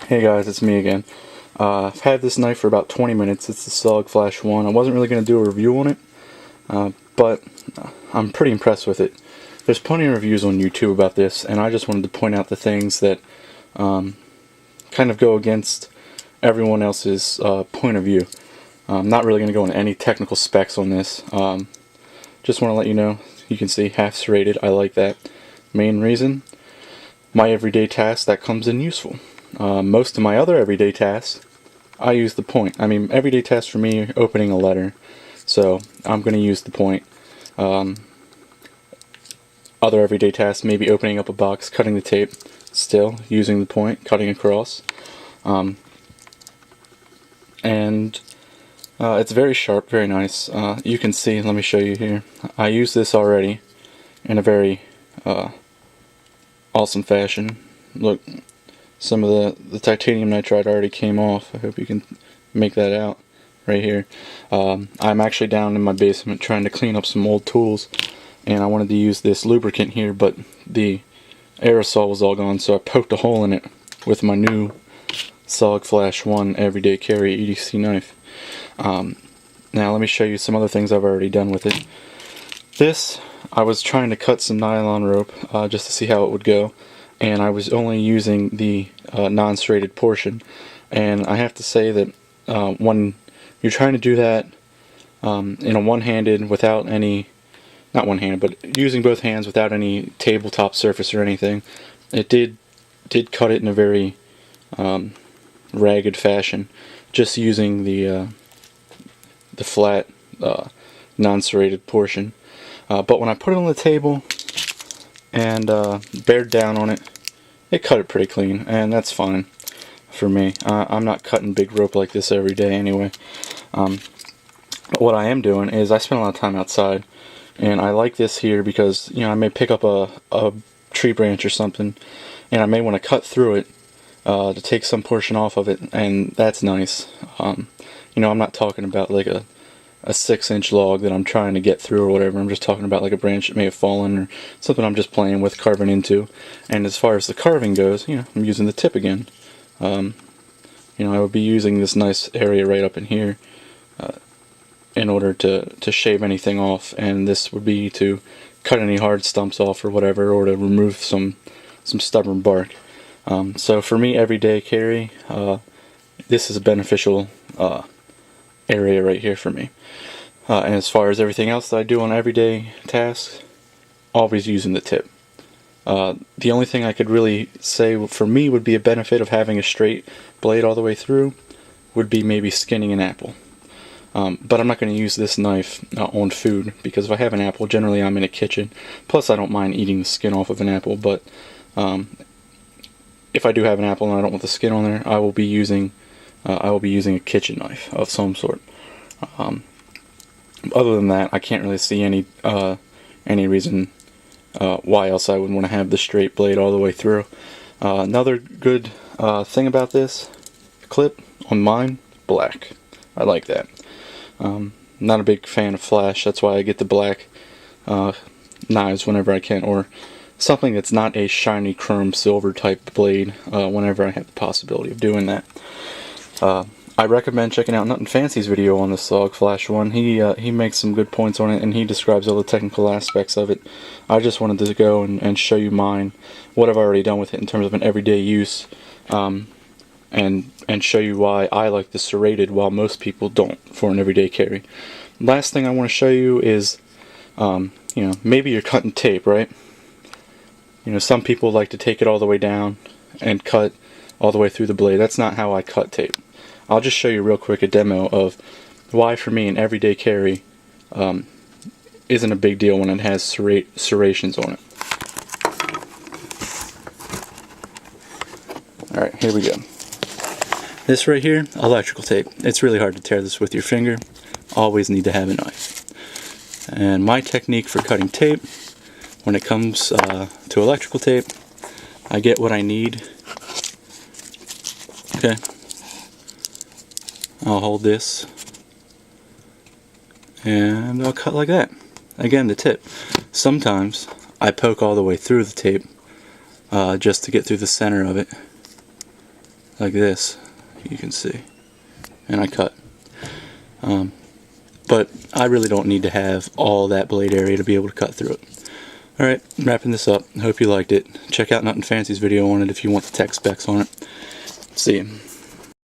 Hey guys, it's me again. I've had this knife for about 20 minutes. It's the SOG Flash 1. I wasn't really going to do a review on it, but I'm pretty impressed with it. There's plenty of reviews on YouTube about this, and I just wanted to point out the things that kind of go against everyone else's point of view. I'm not really going to go into any technical specs on this. Just want to let you know, you can see half serrated. I like that. Main reason, my everyday task, that comes in useful. Most of my other everyday tasks, I use the point. I mean, everyday tasks for me are opening a letter, so I'm going to use the point. Other everyday tasks, maybe opening up a box, cutting the tape, still using the point, cutting across. And it's very sharp, very nice. You can see, let me show you here. I use this already in a very awesome fashion. Look. Some of the titanium nitride already came off. I hope you can make that out right here. I'm actually down in my basement trying to clean up some old tools, and I wanted to use this lubricant here, but the aerosol was all gone, so I poked a hole in it with my new SOG Flash 1 everyday carry EDC knife. Now let me show you some other things I've already done with it. This, I was trying to cut some nylon rope just to see how it would go, and I was only using the non-serrated portion, and I have to say that when you're trying to do that in a one-handed, without any, not one-handed, but using both hands without any tabletop surface or anything, it did cut it in a very ragged fashion, just using the flat non-serrated portion. But when I put it on the table and bared down on it, it cut it pretty clean, and that's fine for me. I'm not cutting big rope like this every day anyway. But what I am doing is I spend a lot of time outside, and I like this here because, you know, I may pick up a tree branch or something, and I may want to cut through it to take some portion off of it, and that's nice. You know, I'm not talking about like a 6-inch log that I'm trying to get through or whatever. I'm just talking about like a branch that may have fallen or something I'm just playing with, carving into. And as far as the carving goes, you know, I'm using the tip again. You know, I would be using this nice area right up in here in order to shave anything off, and this would be to cut any hard stumps off or whatever, or to remove some stubborn bark. So for me, everyday carry, this is a beneficial area right here for me. And as far as everything else that I do on everyday tasks, always using the tip. The only thing I could really say for me would be a benefit of having a straight blade all the way through would be maybe skinning an apple. But I'm not going to use this knife on food, because if I have an apple, generally I'm in a kitchen. Plus I don't mind eating the skin off of an apple, but if I do have an apple and I don't want the skin on there, I will be using a kitchen knife of some sort. Other than that, I can't really see any reason why else I would want to have the straight blade all the way through. Another good thing about this clip on mine, black. I like that. Not a big fan of flash, that's why I get the black knives whenever I can, or something that's not a shiny chrome silver type blade whenever I have the possibility of doing that. I recommend checking out Nothing Fancy's video on the SOG Flash 1. He makes some good points on it, and he describes all the technical aspects of it. I just wanted to go and show you mine, what I've already done with it in terms of an everyday use, and show you why I like the serrated while most people don't for an everyday carry. Last thing I want to show you is, you know, maybe you're cutting tape, right? You know, some people like to take it all the way down and cut all the way through the blade. That's not how I cut tape. I'll just show you real quick a demo of why for me an everyday carry isn't a big deal when it has serrations on it. Alright, here we go. This right here, electrical tape. It's really hard to tear this with your finger. Always need to have a knife. And my technique for cutting tape, when it comes to electrical tape, I get what I need. Okay. I'll hold this and I'll cut like that. Again, the tip. Sometimes I poke all the way through the tape just to get through the center of it. like this, you can see, and I cut. But I really don't need to have all that blade area to be able to cut through it. Alright, wrapping this up. Hope you liked it. Check out Nothing Fancy's video on it if you want the tech specs on it. See you.